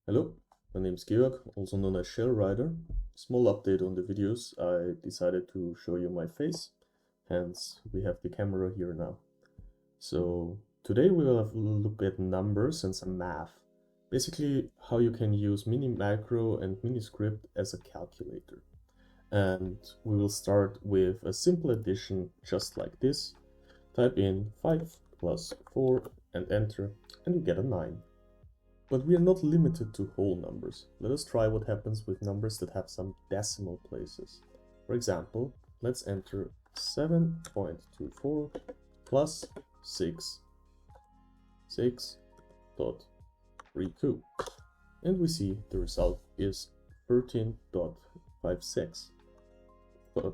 Hello, my name is Georg, also known as Shell Rider. Small update on the videos. I decided to show you my face, hence we have the camera here now. So today we will have a look at numbers and some math. Basically how you can use Mini Micro and MiniScript as a calculator. And we will start with a simple addition just like this. Type in 5 plus 4 and enter, and you get a 9. But we are not limited to whole numbers. Let us try what happens with numbers that have some decimal places. For example, let's enter 7.24 plus 6.32. And we see the result is 13.56. But,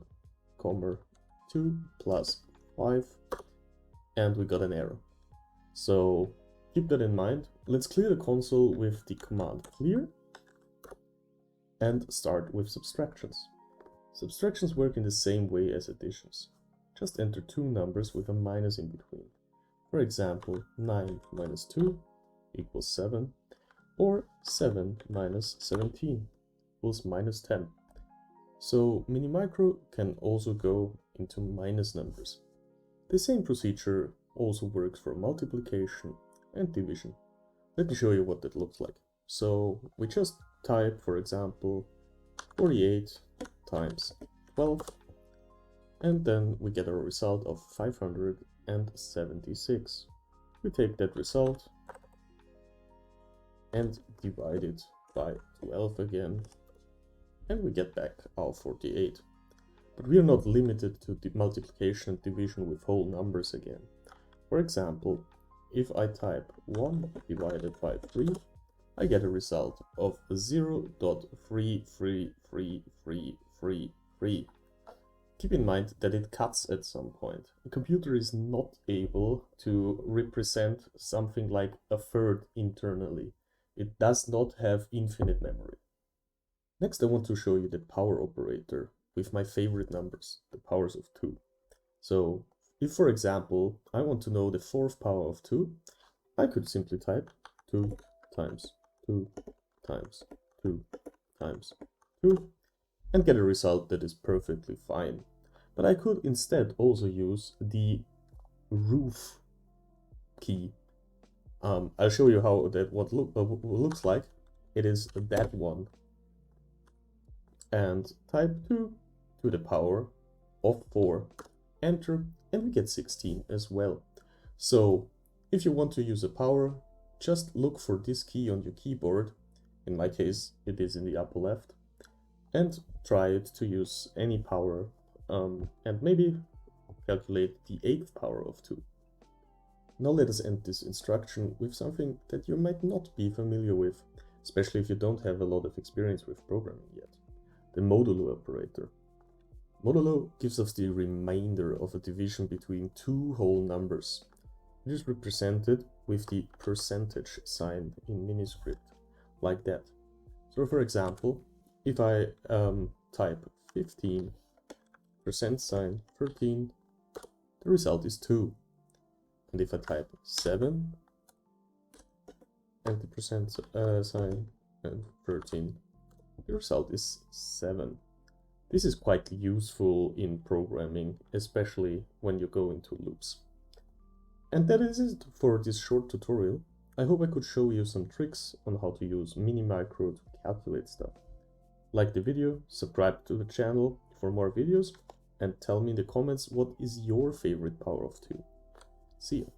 2 plus 5, and we got an error. So keep that in mind. Let's clear the console with the command clear and start with subtractions. Subtractions work in the same way as additions. Just enter two numbers with a minus in between. For example, 9 minus 2 equals 7, or 7 minus 17 equals minus 10. So Mini Micro can also go into minus numbers. The same procedure also works for multiplication and division. Let me show you what that looks like. So we just type, for example, 48 times 12, and then we get a result of 576. We take that result and divide it by 12 again, and we get back our 48. But we are not limited to the multiplication and division with whole numbers again. For example, if I type 1 divided by 3, I get a result of 0.33333. Keep in mind that it cuts at some point. A computer is not able to represent something like a third internally. It does not have infinite memory. Next, I want to show you the power operator with my favorite numbers, the powers of 2. So if, for example, I want to know the fourth power of 2, I could simply type 2 times 2 times 2 times 2 and get a result that is perfectly fine. But I could instead also use the roof key. I'll show you how that looks like. It is that one. And type 2 to the power of 4, enter, and we get 16 as well. So if you want to use a power, just look for this key on your keyboard. In my case, it is in the upper left, and try it to use any power, and maybe calculate the 8th power of 2. Now let us end this instruction with something that you might not be familiar with, especially if you don't have a lot of experience with programming yet. The Modulo Operator. Modulo gives us the remainder of a division between two whole numbers. It is represented with the percentage sign in MiniScript, like that. So for example, if I type 15 %, 13, the result is 2. And if I type 7 and the percent sign and 13, the result is 7. This is quite useful in programming, especially when you go into loops. And that is it for this short tutorial. I hope I could show you some tricks on how to use Mini Micro to calculate stuff. Like the video, subscribe to the channel for more videos, and tell me in the comments what is your favorite power of 2. See you.